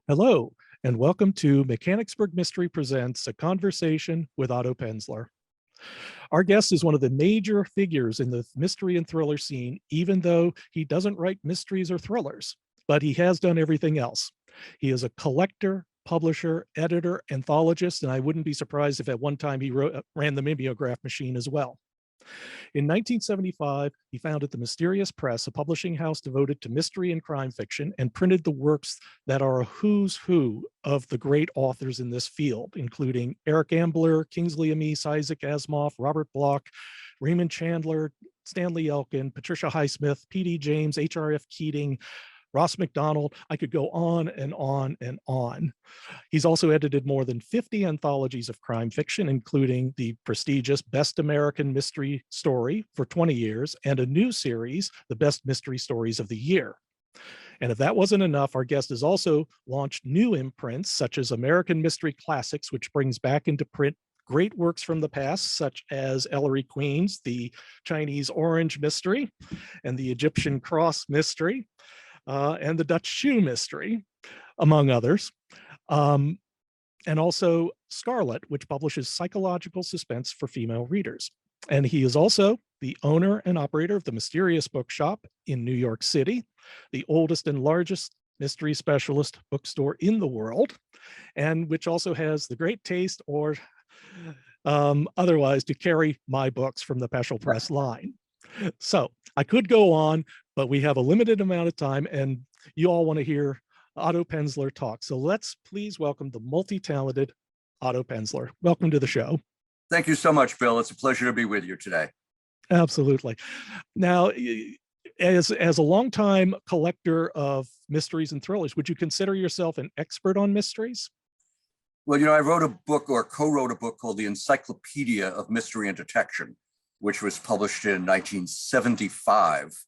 Hello, and welcome to Mechanicsburg Mystery Presents, a conversation with Otto Penzler. Our guest is one of the major figures in the mystery and thriller scene, even though he doesn't write mysteries or thrillers, but he has done everything else. He is a collector, publisher, editor, anthologist, and I wouldn't be surprised if at one time he ran the mimeograph machine as well. In 1975, he founded the Mysterious Press, a publishing house devoted to mystery and crime fiction, and printed the works that are a who's who of the great authors in this field, including Eric Ambler, Kingsley Amis, Isaac Asimov, Robert Bloch, Raymond Chandler, Stanley Elkin, Patricia Highsmith, P.D. James, H.R.F. Keating, Ross MacDonald. I could go on and on and on. He's also edited more than 50 anthologies of crime fiction, including the prestigious Best American Mystery Story for 20 years and a new series, The Best Mystery Stories of the Year. And if that wasn't enough, our guest has also launched new imprints such as American Mystery Classics, which brings back into print great works from the past, such as Ellery Queen's The Chinese Orange Mystery and the Egyptian Cross Mystery. And the Dutch Shoe Mystery, among others. And also Scarlet, which publishes psychological suspense for female readers. And he is also the owner and operator of the Mysterious Bookshop in New York City, the oldest and largest mystery specialist bookstore in the world, and which also has the great taste or otherwise to carry my books from the Peschel Press line. So I could go on, but we have a limited amount of time and you all want to hear Otto Penzler talk. So let's please welcome the multi-talented Otto Penzler. Welcome to the show. Thank you so much, Bill. It's a pleasure to be with you today. Absolutely. Now, as a longtime collector of mysteries and thrillers, would you consider yourself an expert on mysteries? Well, you know, I wrote a book or co-wrote a book called The Encyclopedia of Mystery and Detection, which was published in 1975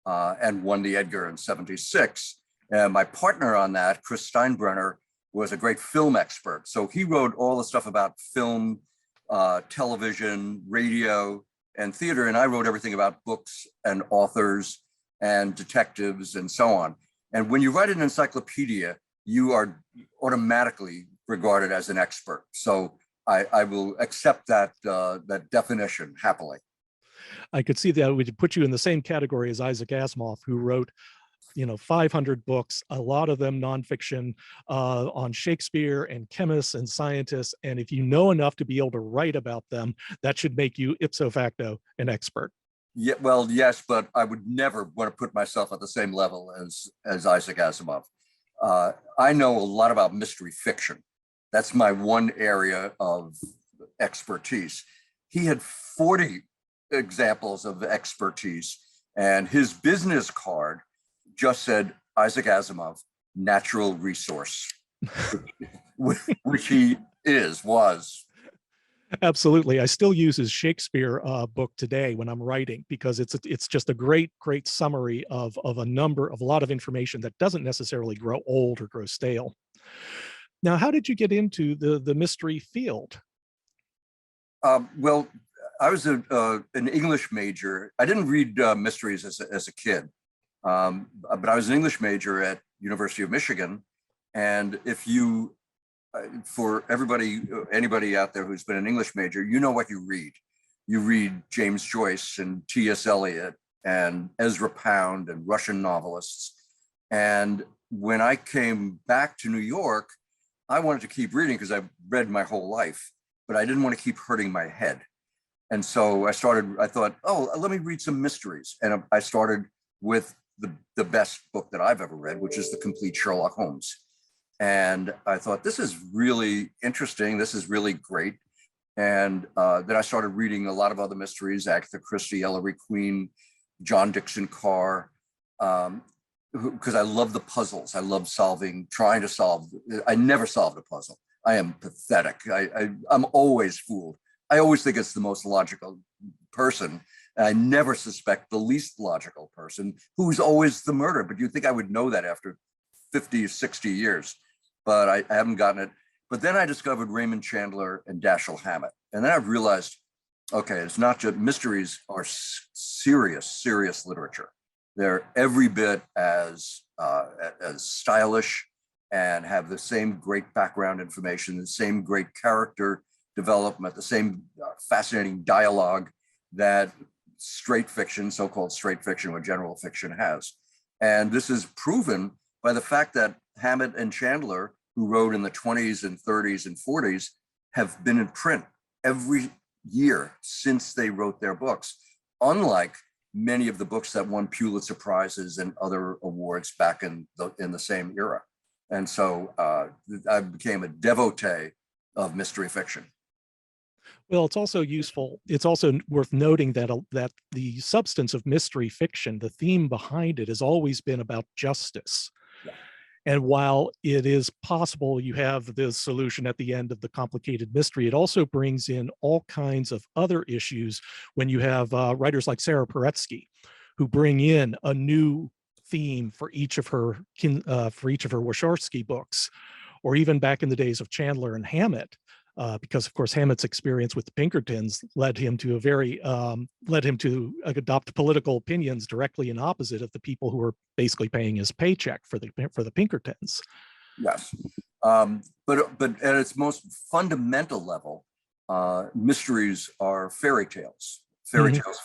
and won the Edgar in 76. And my partner on that, Chris Steinbrenner, was a great film expert. So he wrote all the stuff about film, television, radio, and theater. And I wrote everything about books and authors and detectives and so on. And when you write an encyclopedia, you are automatically regarded as an expert. So I will accept that that definition happily. I could see that we could put you in the same category as Isaac Asimov, who wrote, 500 books, a lot of them nonfiction on Shakespeare and chemists and scientists. And if you know enough to be able to write about them, that should make you ipso facto an expert. Yeah, well, yes, but I would never want to put myself at the same level as Isaac Asimov. I know a lot about mystery fiction. That's my one area of expertise. He had 40 examples of expertise, and his business card just said Isaac Asimov, natural resource, which he was. Absolutely. I still use his Shakespeare book today when I'm writing, because it's just a great summary of a lot of information that doesn't necessarily grow old or grow stale. Now, how did you get into the mystery field? Well, I was an English major. I didn't read mysteries as a kid, but I was an English major at University of Michigan. And if you, for anybody out there who's been an English major, you know what you read. You read James Joyce and T.S. Eliot and Ezra Pound and Russian novelists. And when I came back to New York, I wanted to keep reading because I've read my whole life, but I didn't want to keep hurting my head. And so I thought, oh, let me read some mysteries. And I started with the best book that I've ever read, which is The Complete Sherlock Holmes. And I thought, this is really interesting. This is really great. And then I started reading a lot of other mysteries, Agatha Christie, Ellery Queen, John Dixon Carr, because I love the puzzles. I love trying to solve. I never solved a puzzle. I am pathetic. I'm always fooled. I always think it's the most logical person. And I never suspect the least logical person who's always the murderer. But you'd think I would know that after 50 or 60 years, but I haven't gotten it. But then I discovered Raymond Chandler and Dashiell Hammett. And then I've realized, okay, it's not just mysteries are serious literature. They're every bit as stylish and have the same great background information, the same great character development, the same fascinating dialogue that straight fiction, so-called straight fiction or general fiction has. And this is proven by the fact that Hammett and Chandler, who wrote in the 20s and 30s and 40s, have been in print every year since they wrote their books, unlike many of the books that won Pulitzer Prizes and other awards back in the same era. And so I became a devotee of mystery fiction. Well, it's also useful. It's also worth noting that that the substance of mystery fiction, the theme behind it, has always been about justice. Yeah. And while it is possible you have the solution at the end of the complicated mystery, it also brings in all kinds of other issues when you have writers like Sarah Paretsky, who bring in a new theme for each of her Warshawski books, or even back in the days of Chandler and Hammett. Because of course Hammett's experience with the Pinkertons led him to adopt political opinions directly in opposite of the people who were basically paying his paycheck for the Pinkertons. Yes, but at its most fundamental level, mysteries are fairy tales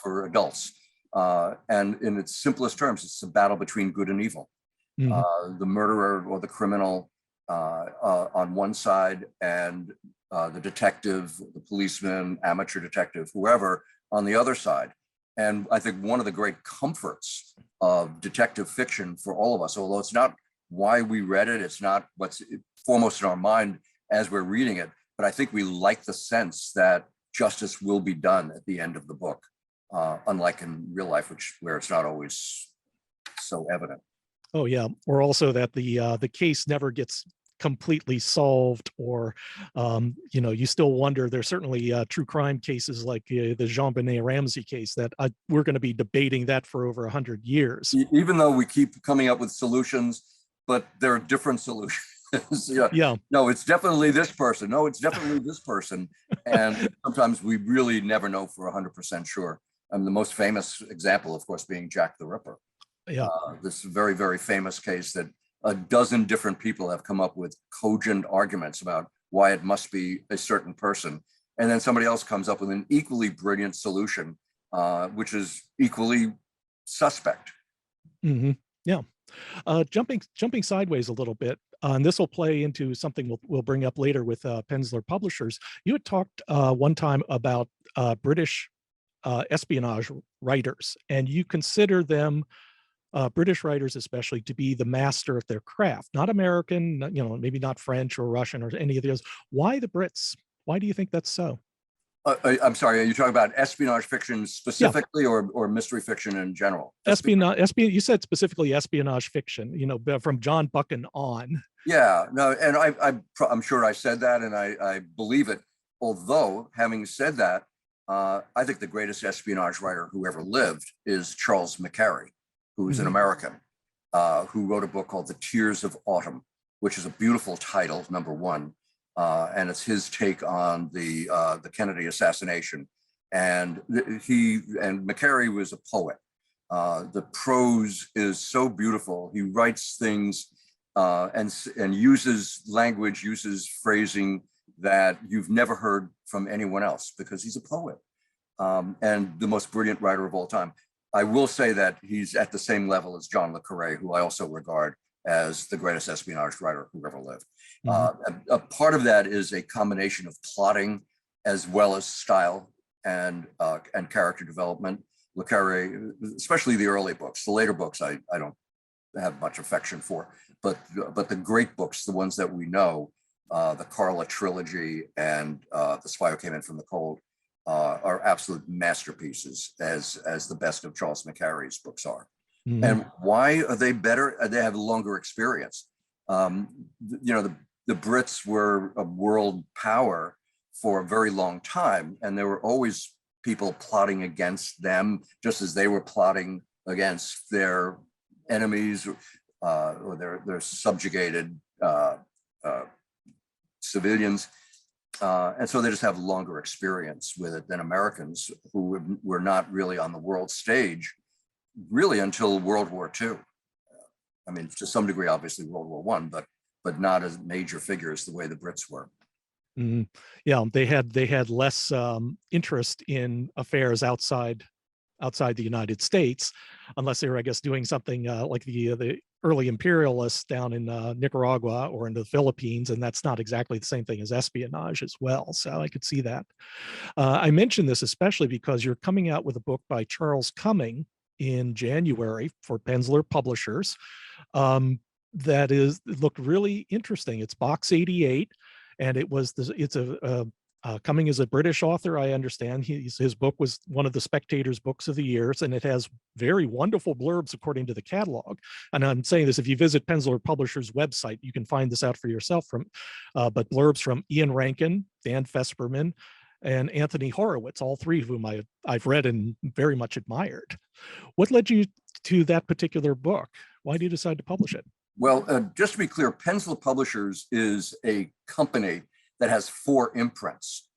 for adults, and in its simplest terms, it's a battle between good and evil. The murderer or the criminal on one side, and the detective, the policeman, amateur detective, whoever on the other side. And I think one of the great comforts of detective fiction for all of us, although it's not why we read it, it's not what's foremost in our mind as we're reading it, but I think we like the sense that justice will be done at the end of the book, unlike in real life, where it's not always so evident. Oh yeah, or also that the case never gets completely solved, or you still wonder. There's certainly true crime cases like the JonBenet Ramsey case that we're going to be debating that for over 100 years. Even though we keep coming up with solutions, but there are different solutions. Yeah. No, it's definitely this person. No, it's definitely this person. And sometimes we really never know for 100% sure. And the most famous example, of course, being Jack the Ripper. Yeah. This very, very famous case that a dozen different people have come up with cogent arguments about why it must be a certain person. And then somebody else comes up with an equally brilliant solution, which is equally suspect. Yeah. Jumping sideways a little bit, and this will play into something we'll bring up later with Penzler Publishers. You had talked one time about British espionage writers, and you consider them, British writers especially, to be the master of their craft, not American, maybe not French or Russian or any of those. Why the Brits? Why do you think that's so? I'm sorry, are you talking about espionage fiction specifically, or mystery fiction in general? Espionage, you said specifically espionage fiction, from John Buchan on. Yeah, no, and I'm sure I said that, and I believe it. Although, having said that, I think the greatest espionage writer who ever lived is Charles McCary, who is an American, who wrote a book called The Tears of Autumn, which is a beautiful title, number one. And it's his take on the Kennedy assassination. And McCary was a poet. The prose is so beautiful. He writes things and uses language, uses phrasing that you've never heard from anyone else, because he's a poet and the most brilliant writer of all time. I will say that he's at the same level as John le Carré, who I also regard as the greatest espionage writer who ever lived. A part of that is a combination of plotting as well as style and character development. Le Carré, especially the early books. The later books I don't have much affection for, but the great books, the ones that we know, the Carla trilogy and The Spy Who Came In From the Cold, are absolute masterpieces, as the best of Charles McCary's books are. And why are they better? They have longer experience. The Brits were a world power for a very long time, and there were always people plotting against them, just as they were plotting against their enemies or their subjugated civilians. And so they just have longer experience with it than Americans who were not really on the world stage really until World War II. I mean, to some degree, obviously World War I, but not as major figures the way the Brits were. Mm, yeah, they had less interest in affairs outside the United States, unless they were, I guess, doing something like the early imperialists down in Nicaragua or in the Philippines, and that's not exactly the same thing as espionage as well. So I could see that. I mention this especially because you're coming out with a book by Charles Cumming in January for Penzler Publishers. That looked really interesting. It's box 88, and Cumming is a British author, I understand. His book was one of the Spectator's books of the years, and it has very wonderful blurbs according to the catalog. And I'm saying this, if you visit Penzler Publishers' website, you can find this out for yourself. But blurbs from Ian Rankin, Dan Fesperman, and Anthony Horowitz, all three of whom I've read and very much admired. What led you to that particular book? Why did you decide to publish it? Well, just to be clear, Penzler Publishers is a company that has 4 imprints.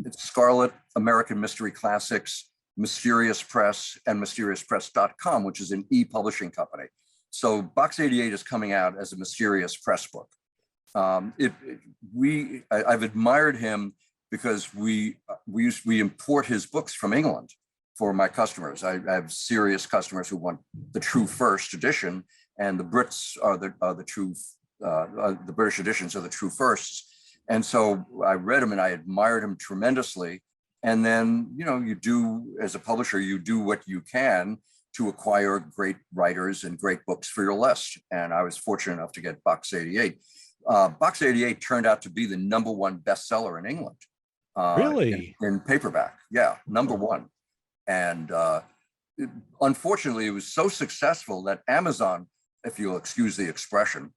It's Scarlet, American Mystery Classics, Mysterious Press, and mysteriouspress.com, which is an e-publishing company. So Box 88 is coming out as a Mysterious Press book. I've admired him because we import his books from England for my customers. I have serious customers who want the true first edition, and the Brits are the British editions are the true firsts. And so I read him and I admired him tremendously. And then, you do, as a publisher, you do what you can to acquire great writers and great books for your list. And I was fortunate enough to get Box 88. Box 88 turned out to be the #1 bestseller in England. Really? In paperback. Yeah, #1. And unfortunately, it was so successful that Amazon, if you'll excuse the expression,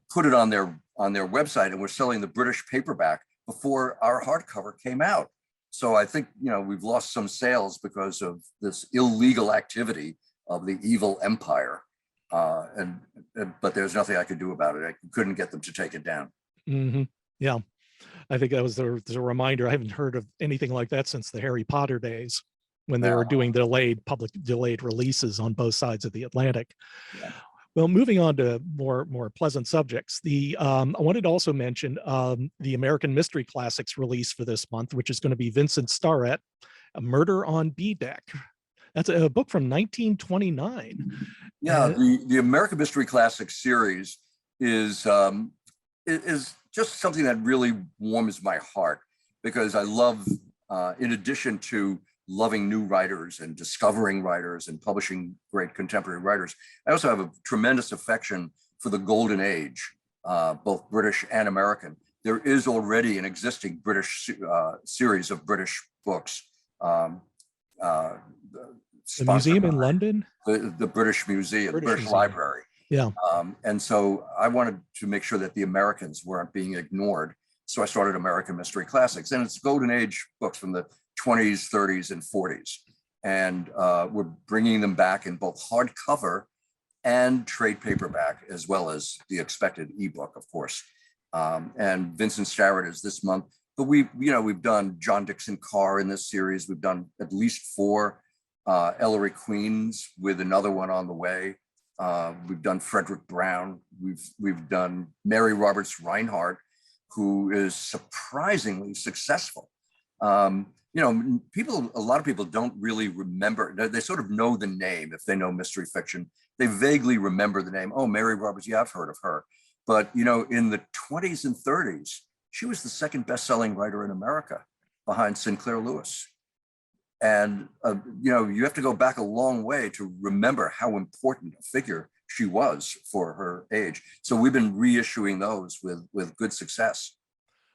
put it on their website, and we're selling the British paperback before our hardcover came out. So I think, we've lost some sales because of this illegal activity of the evil empire. But there's nothing I could do about it. I couldn't get them to take it down. Mm-hmm. Yeah, I think that was a reminder. I haven't heard of anything like that since the Harry Potter days, when they were doing public delayed releases on both sides of the Atlantic. Yeah. Well, moving on to more pleasant subjects, I wanted to also mention the American Mystery Classics release for this month, which is going to be Vincent Starrett, A Murder on B Deck. That's a book from 1929. Yeah, the American Mystery Classics series is just something that really warms my heart, because I love, in addition to loving new writers and discovering writers and publishing great contemporary writers, I also have a tremendous affection for the golden age, both British and American. There is already an existing British series of British books. The museum in London? The British Museum, the British Library. Yeah. And so I wanted to make sure that the Americans weren't being ignored. So I started American Mystery Classics, and it's golden age books from the 20s, 30s, and 40s. And we're bringing them back in both hardcover and trade paperback, as well as the expected ebook, of course. And Vincent Starrett is this month. But we've done John Dixon Carr in this series. We've done at least 4 Ellery Queens, with another one on the way. We've done Frederick Brown. We've done Mary Roberts Reinhardt, who is surprisingly successful. A lot of people don't really remember. They sort of know the name if they know mystery fiction. They vaguely remember the name. Oh, Mary Roberts, yeah, I've heard of her. But, in the 20s and 30s, she was the second best-selling writer in America, behind Sinclair Lewis. And, you have to go back a long way to remember how important a figure she was for her age. So we've been reissuing those with good success.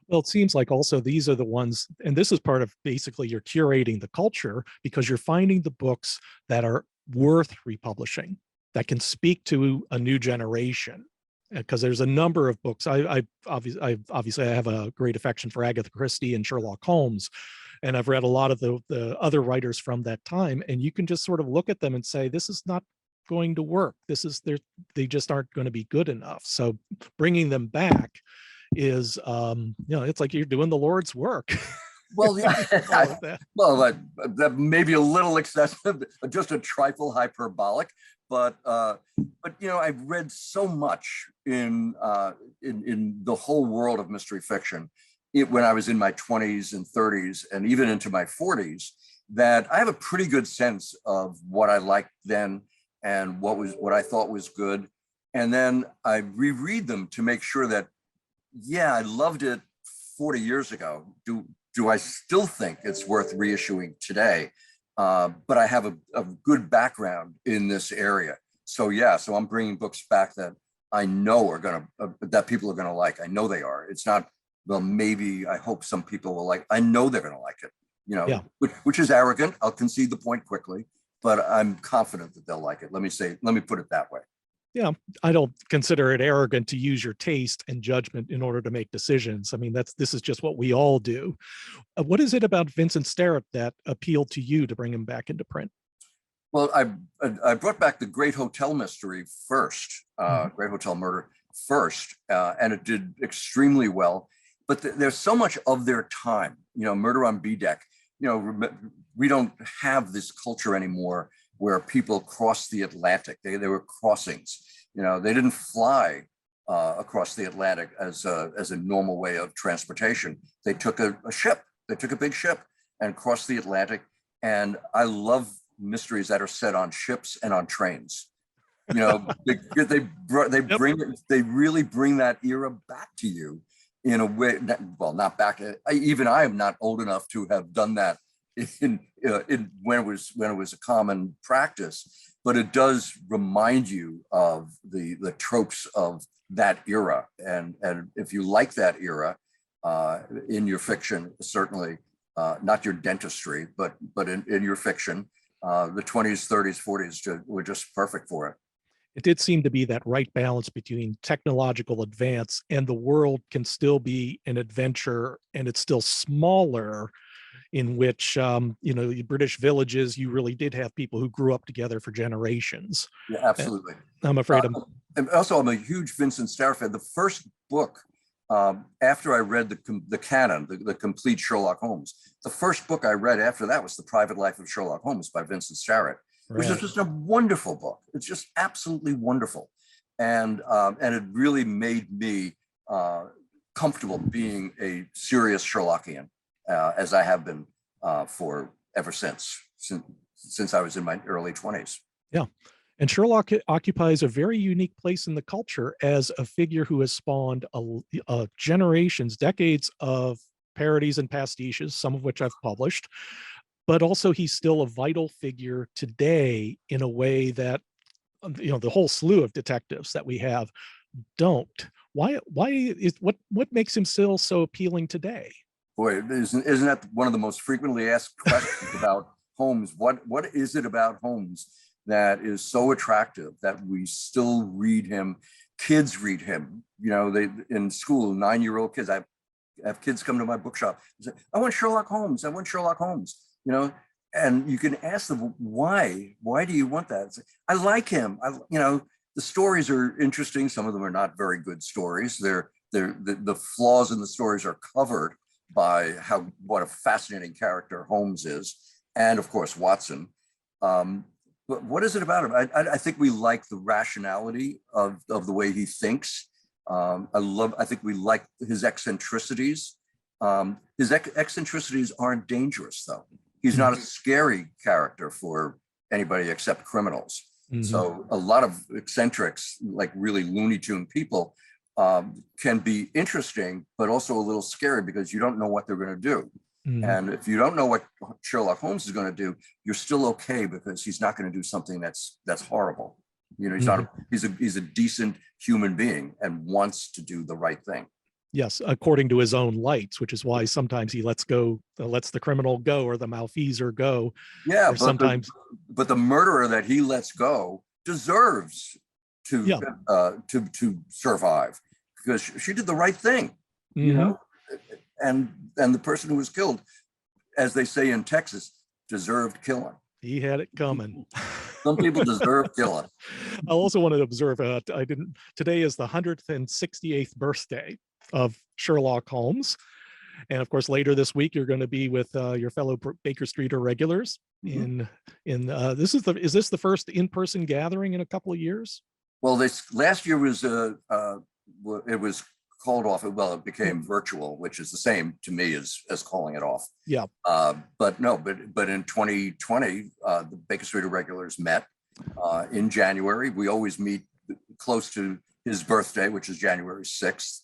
Well, it seems like also these are the ones, and this is part of basically you're curating the culture, because you're finding the books that are worth republishing, that can speak to a new generation. Because there's a number of books. I obviously have a great affection for Agatha Christie and Sherlock Holmes, and I've read a lot of the other writers from that time, and you can just sort of look at them and say, this is not going to work. They just aren't going to be good enough. So bringing them back is, it's like you're doing the Lord's work. Well, yeah, All of that. well, that may be a little excessive, just a trifle hyperbolic, but I've read so much in the whole world of mystery fiction when I was in my 20s and 30s and even into my 40s, that I have a pretty good sense of what I liked then and what I thought was good. And then I reread them to make sure that, yeah, I loved it 40 years ago. Do I still think it's worth reissuing today? But I have a good background in this area. So I'm bringing books back that I know that people are gonna like. I know they are. It's not, well, maybe I hope some people will like. I know they're gonna like it. Which is arrogant. I'll concede the point quickly, but I'm confident that they'll like it. Let me put it that way. Yeah, I don't consider it arrogant to use your taste and judgment in order to make decisions. I mean, this is just what we all do. What is it about Vincent Starrett that appealed to you to bring him back into print? Well, I brought back the Great Hotel Mystery first, Great Hotel Murder first, and it did extremely well. But there's so much of their time, Murder on B Deck. We don't have this culture anymore where people cross the Atlantic. They were crossings. They didn't fly across the Atlantic as a normal way of transportation. They took a ship. They took a big ship and crossed the Atlantic. And I love mysteries that are set on ships and on trains. They really bring that era back to you in a way. Not back. Even I am not old enough to have done that when it was a common practice, but it does remind you of the tropes of that era. And if you like that era in your fiction, certainly not your dentistry, but in your fiction, the 20s, 30s, 40s were just perfect for it. It did seem to be that right balance between technological advance and the world can still be an adventure, and it's still smaller, in which, the British villages, you really did have people who grew up together for generations. Yeah, absolutely. And I'm afraid and also, I'm a huge Vincent Starrett fan. The first book, after I read the canon, the complete Sherlock Holmes, the first book I read after that was The Private Life of Sherlock Holmes by Vincent Starrett, which is just a wonderful book. It's just absolutely wonderful. And it really made me comfortable being a serious Sherlockian, as I have been for ever since I was in my early 20s. Yeah. And Sherlock occupies a very unique place in the culture as a figure who has spawned generations, decades of parodies and pastiches, some of which I've published, but also he's still a vital figure today in a way that, the whole slew of detectives that we have don't. Why is what makes him still so appealing today? Boy, isn't that one of the most frequently asked questions about Holmes? What is it about Holmes that is so attractive that we still read him? Kids read him. They in school, 9-year-old kids. I have kids come to my bookshop and say, "I want Sherlock Holmes. I want Sherlock Holmes." And you can ask them, why? Why do you want that? Say, I like him. The stories are interesting. Some of them are not very good stories. The flaws in the stories are covered by what a fascinating character Holmes is, and of course Watson. But what is it about him? I think we like the rationality of the way he thinks. I think we like his eccentricities. His eccentricities aren't dangerous, though. He's not a scary character for anybody except criminals. Mm-hmm. So a lot of eccentrics, like really Looney Tune people, can be interesting, but also a little scary because you don't know what they're going to do. Mm-hmm. And if you don't know what Sherlock Holmes is going to do, you're still okay because he's not going to do something that's horrible. He's not. He's a decent human being and wants to do the right thing. Yes, according to his own lights, which is why sometimes he lets the criminal go or the malfeasor go. Yeah, but the murderer that he lets go deserves to survive because she did the right thing, mm-hmm. And the person who was killed, as they say in Texas, deserved killing. He had it coming. Some people deserve killing. I also want to observe, today is the 168th birthday of Sherlock Holmes. And of course, later this week, you're going to be with your fellow Baker Streeter regulars. Mhm. Is this the first in-person gathering in a couple of years? Well, this last year was it was called off. Well, it became virtual, which is the same to me as calling it off. Yeah. But in 2020, the Baker Streeter regulars met in January. We always meet close to his birthday, which is January 6th.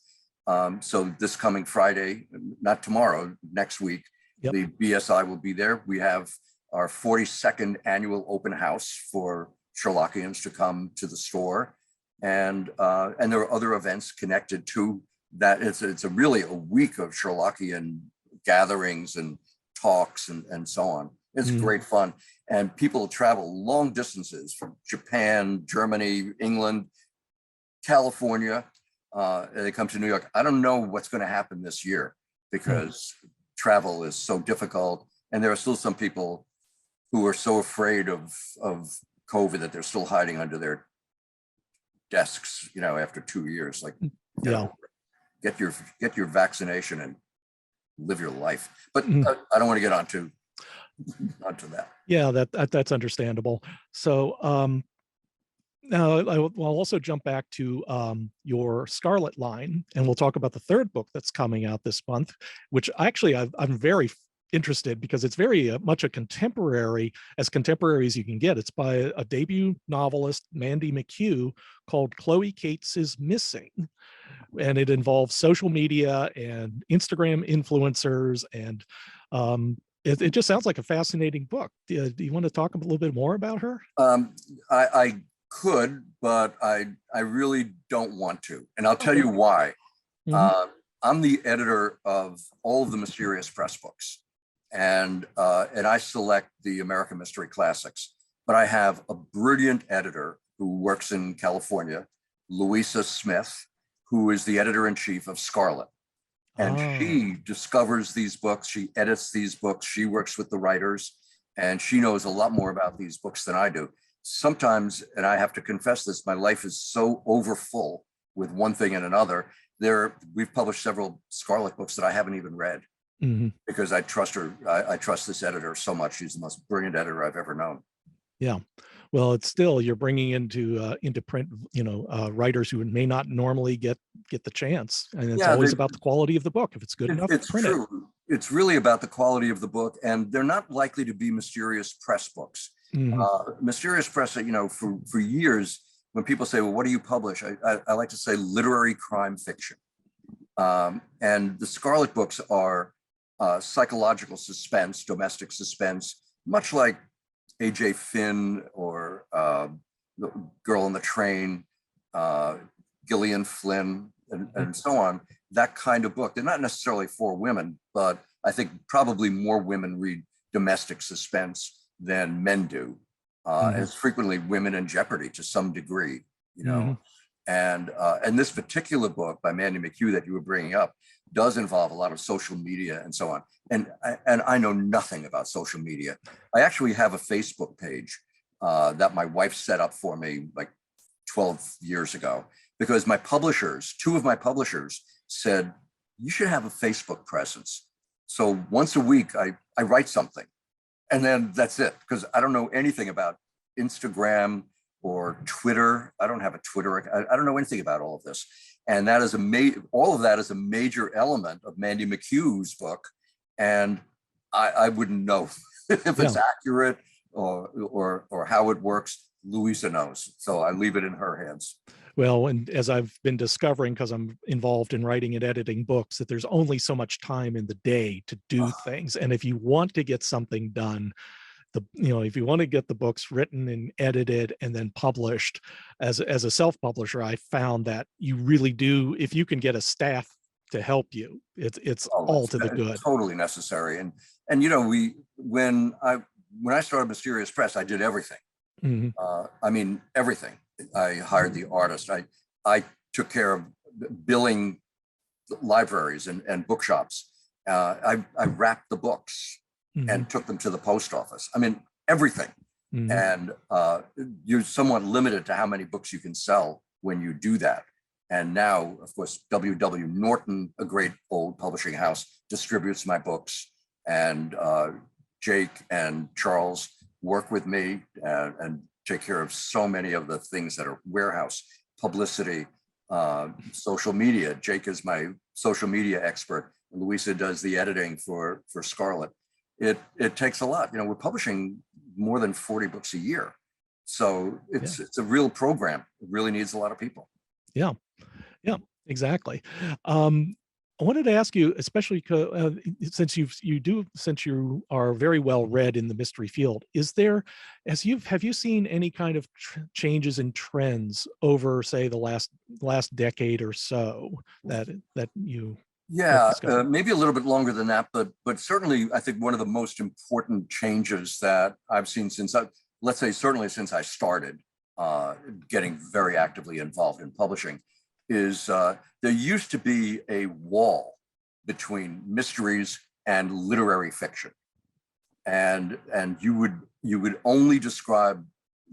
So this coming Friday, not tomorrow, next week, Yep. the BSI will be there. We have our 42nd annual open house for Sherlockians to come to the store. And there are other events connected to that. It's really a week of Sherlockian gatherings and talks and so on. It's great fun. And people travel long distances from Japan, Germany, England, California. They come to New York. I don't know what's going to happen this year because travel is so difficult. And there are still some people who are so afraid of COVID that they're still hiding under their desks, after 2 years. Like, get your vaccination and live your life. But I don't want to get onto that. Yeah, that's understandable. So now I'll also jump back to your Scarlet line, and we'll talk about the third book that's coming out this month, which actually I'm very interested because it's very much a contemporary as you can get. It's by a debut novelist, Mandy McHugh, called Chloe Cates is Missing. And it involves social media and Instagram influencers. And it just sounds like a fascinating book. Do you want to talk a little bit more about her? I could, but I really don't want to. And I'll tell you why. I'm the editor of all of the Mysterious Press books. And I select the American Mystery Classics. But I have a brilliant editor who works in California, Louisa Smith, who is the editor-in-chief of Scarlet. And she discovers these books, she edits these books, she works with the writers, and she knows a lot more about these books than I do. Sometimes, and I have to confess this, my life is so overfull with one thing and another. We've published several Scarlet books that I haven't even read because I trust her. I trust this editor so much. She's the most brilliant editor I've ever known. Yeah. Well, it's still, you're bringing into print, writers who may not normally get the chance. And it's always about the quality of the book. If it's good enough, it's print true. It's really about the quality of the book, and they're not likely to be Mysterious Press books. Mysterious Press, for years, when people say, well, what do you publish? I like to say literary crime fiction. And the Scarlet books are psychological suspense, domestic suspense, much like A.J. Finn or The Girl on the Train, Gillian Flynn, and so on, that kind of book. They're not necessarily for women, but I think probably more women read domestic suspense than men do. And it's frequently women in jeopardy to some degree, And this particular book by Mandy McHugh that you were bringing up does involve a lot of social media and so on. And I know nothing about social media. I actually have a Facebook page that my wife set up for me like 12 years ago, because two of my publishers said, you should have a Facebook presence. So once a week, I write something. And then that's it, because I don't know anything about Instagram or Twitter. I don't have a Twitter. I don't know anything about all of this. And that is all of that is a major element of Mandy McHugh's book. And I wouldn't know if it's accurate or how it works. Louisa knows. So I leave it in her hands. Well, and as I've been discovering, because I'm involved in writing and editing books, that there's only so much time in the day to do things. And if you want to get something done, if you want to get the books written and edited and then published as a self-publisher, I found that you really do, if you can get a staff to help you, it's all to the good. Totally necessary. And when I started Mysterious Press, I did everything. I mean, everything. I hired the artist. I took care of billing libraries and bookshops. I wrapped the books and took them to the post office. I mean, everything. And you're somewhat limited to how many books you can sell when you do that. And now, of course, W.W. Norton, a great old publishing house, distributes my books. And Jake and Charles work with me and take care of so many of the things that are warehouse, publicity, social media. Jake is my social media expert. Louisa does the editing for Scarlet. It takes a lot. We're publishing more than 40 books a year. So it's a real program. It really needs a lot of people. Yeah, exactly. I wanted to ask you, especially since you are very well read in the mystery field, have you seen any kind of changes in trends over, say, the last decade or so that you? Yeah, maybe a little bit longer than that, but certainly I think one of the most important changes that I've seen since I started getting very actively involved in publishing is there used to be a wall between mysteries and literary fiction, and you would only describe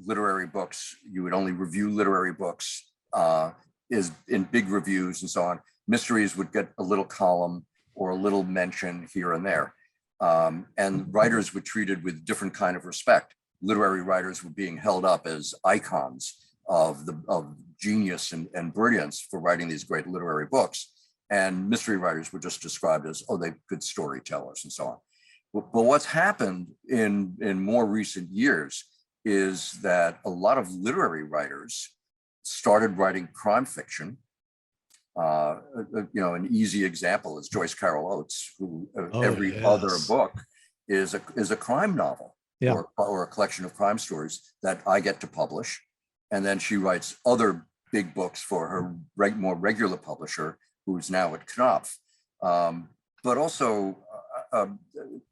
literary books, you would only review literary books is in big reviews and so on. Mysteries would get a little column or a little mention here and there, and writers were treated with different kind of respect. Literary writers were being held up as icons of genius and brilliance for writing these great literary books, and mystery writers were just described as, oh, they're good storytellers and so on. But what's happened in more recent years is that a lot of literary writers started writing crime fiction. An easy example is Joyce Carol Oates, who every other book is a crime novel, or a collection of crime stories that I get to publish. And then she writes other big books for her more regular publisher, who's now at Knopf. But also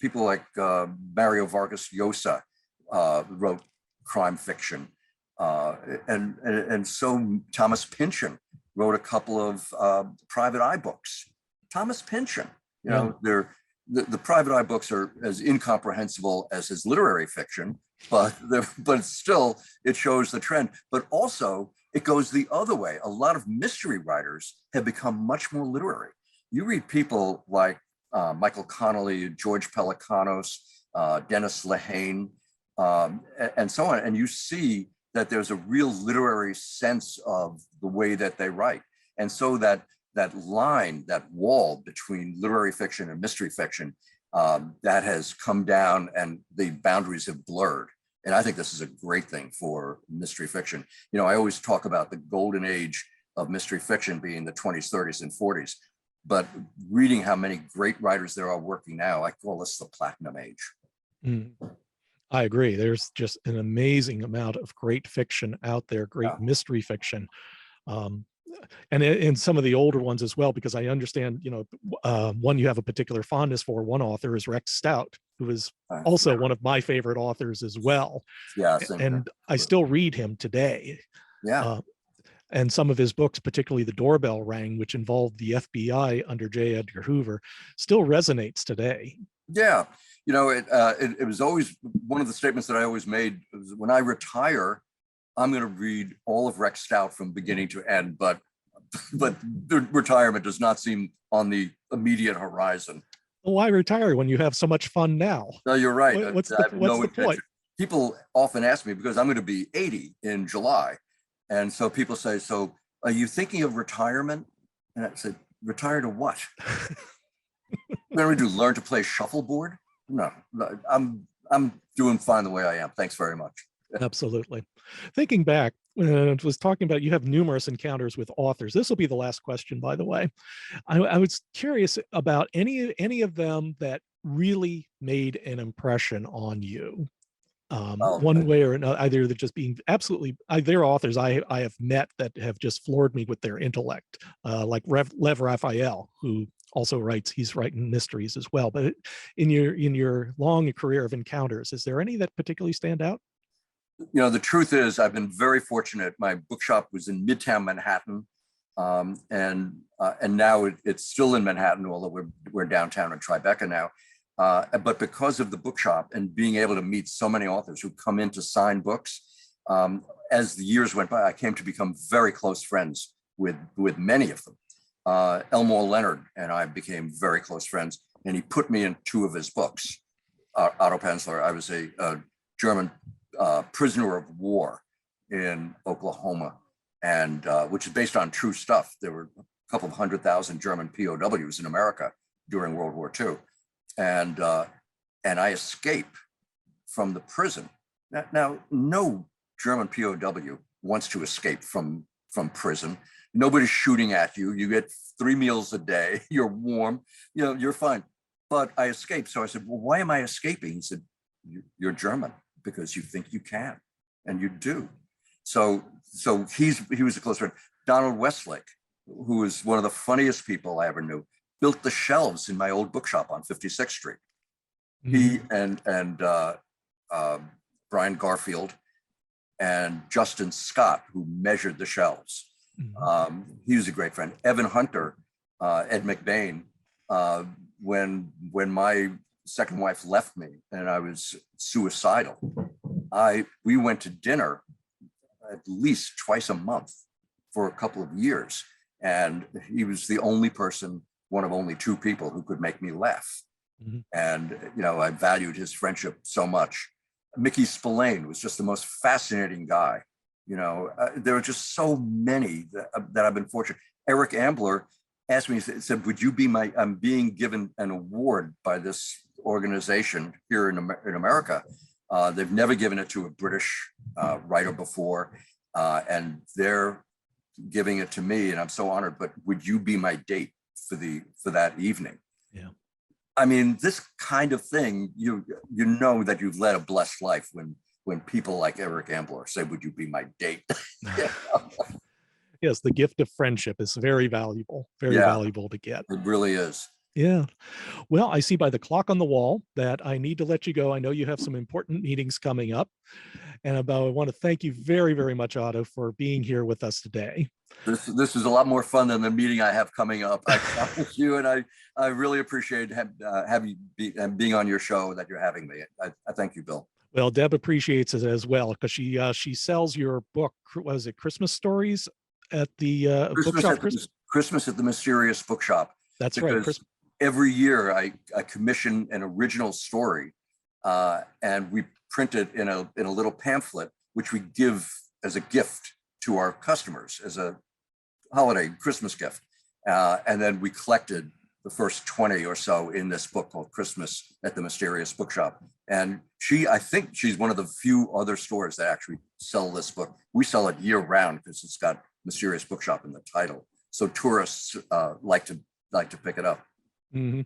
people like Mario Vargas Llosa wrote crime fiction. And so Thomas Pynchon wrote a couple of private eye books. Thomas Pynchon, the private eye books are as incomprehensible as his literary fiction, but still it shows the trend. But also it goes the other way. A lot of mystery writers have become much more literary. You read people like Michael Connolly, George Pelecanos, Dennis Lehane, and so on, and you see that there's a real literary sense of the way that they write. And so that line, that wall between literary fiction and mystery fiction, that has come down and the boundaries have blurred. And I think this is a great thing for mystery fiction. I always talk about the golden age of mystery fiction being the 20s, 30s, and 40s. But reading how many great writers there are working now, I call this the platinum age. Mm. I agree. There's just an amazing amount of great fiction out there, great mystery fiction. And in some of the older ones as well, because I understand, one you have a particular fondness for, one author is Rex Stout, who is also one of my favorite authors as well. Yeah, and I still read him today. Yeah. And some of his books, particularly The Doorbell Rang, which involved the FBI under J. Edgar Hoover, still resonates today. Yeah. It was always one of the statements that I always made was, when I retire, I'm going to read all of Rex Stout from beginning to end, but the retirement does not seem on the immediate horizon. Well, why retire when you have so much fun now? No, you're right. What's the point? People often ask me, because I'm going to be 80 in July. And so people say, so are you thinking of retirement? And I said, retire to what? What do we do? Learn to play shuffleboard? No, I'm doing fine the way I am. Thanks very much. Absolutely. Thinking back, when I was talking about, you have numerous encounters with authors. This will be the last question, by the way. I was curious about any of them that really made an impression on you. One way or another, either they're just being absolutely, they're authors I have met that have just floored me with their intellect, like Lev Raphael, who also he's writing mysteries as well. But in your long career of encounters, is there any that particularly stand out? The truth is, I've been very fortunate. My bookshop was in Midtown Manhattan, and now it's still in Manhattan, although we're downtown in Tribeca now. But because of the bookshop and being able to meet so many authors who come in to sign books, as the years went by, I came to become very close friends with many of them. Elmore Leonard and I became very close friends, and he put me in two of his books. Otto Penzler. I was a German prisoner of war in Oklahoma, and which is based on true stuff. There were a couple of 100,000 German POWs in America during World War II, and I escape from the prison. Now, no German POW wants to escape from prison. Nobody's shooting at you. You get 3 meals a day. You're warm. You know, you're fine. But I escaped. So I said, well, why am I escaping? He said, you're German because you think you can, and you do. So he was a close friend. Donald Westlake, who was one of the funniest people I ever knew, built the shelves in my old bookshop on 56th Street. He and Brian Garfield and Justin Scott, who measured the shelves. He was a great friend. Evan Hunter, Ed McBain, when my second wife left me and I was suicidal, we went to dinner at least twice a month for a couple of years. And he was the only person, one of only 2 people who could make me laugh. And, you know, I valued his friendship so much. Mickey Spillane was just the most fascinating guy. You know, there are just so many that I've been fortunate. Eric Ambler asked me, he said, would you be I'm being given an award by this organization here in America. They've never given it to a British writer before, and they're giving it to me, and I'm so honored, but would you be my date for that evening? Yeah. I mean, this kind of thing, you know that you've led a blessed life when people like Eric Ambler say, would you be my date? Yes, the gift of friendship is very valuable, very valuable to get. It really is. Yeah. Well, I see by the clock on the wall that I need to let you go. I know you have some important meetings coming up. And I want to thank you very, very much, Otto, for being here with us today. This is a lot more fun than the meeting I have coming up. I promise you, and I really appreciate being on your show that you're having me. I thank you, Bill. Well, Deb appreciates it as well because she sells your book. Was it Christmas Stories at the bookshop? Christmas at the Mysterious Bookshop. That's right. Every year I commission an original story, and we print it in a little pamphlet, which we give as a gift to our customers as a holiday Christmas gift. And then we collected the first 20 or so in this book called Christmas at the Mysterious Bookshop. And I think she's one of the few other stores that actually sell this book. We sell it year round because it's got Mysterious Bookshop in the title. So tourists like to pick it up. Mm-hmm.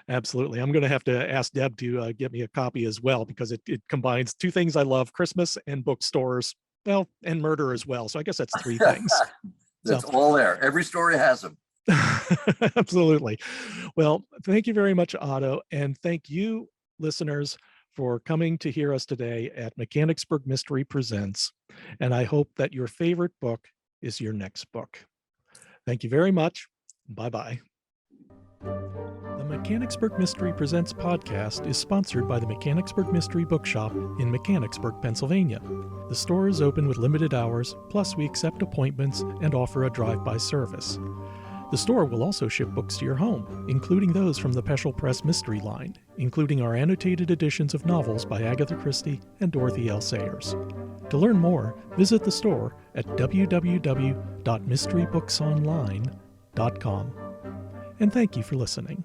Absolutely. I'm going to have to ask Deb to get me a copy as well, because it combines 2 things I love: Christmas and bookstores, well, and murder as well. So I guess that's 3 things. That's all there. Every story has them. Absolutely. Well, thank you very much, Otto. And thank you, listeners, for coming to hear us today at Mechanicsburg Mystery Presents. And I hope that your favorite book is your next book. Thank you very much. Bye-bye. The Mechanicsburg Mystery Presents podcast is sponsored by the Mechanicsburg Mystery Bookshop in Mechanicsburg, Pennsylvania. The store is open with limited hours, plus we accept appointments and offer a drive-by service. The store will also ship books to your home, including those from the Peschel Press Mystery line, including our annotated editions of novels by Agatha Christie and Dorothy L. Sayers. To learn more, visit the store at www.mysterybooksonline.com. And thank you for listening.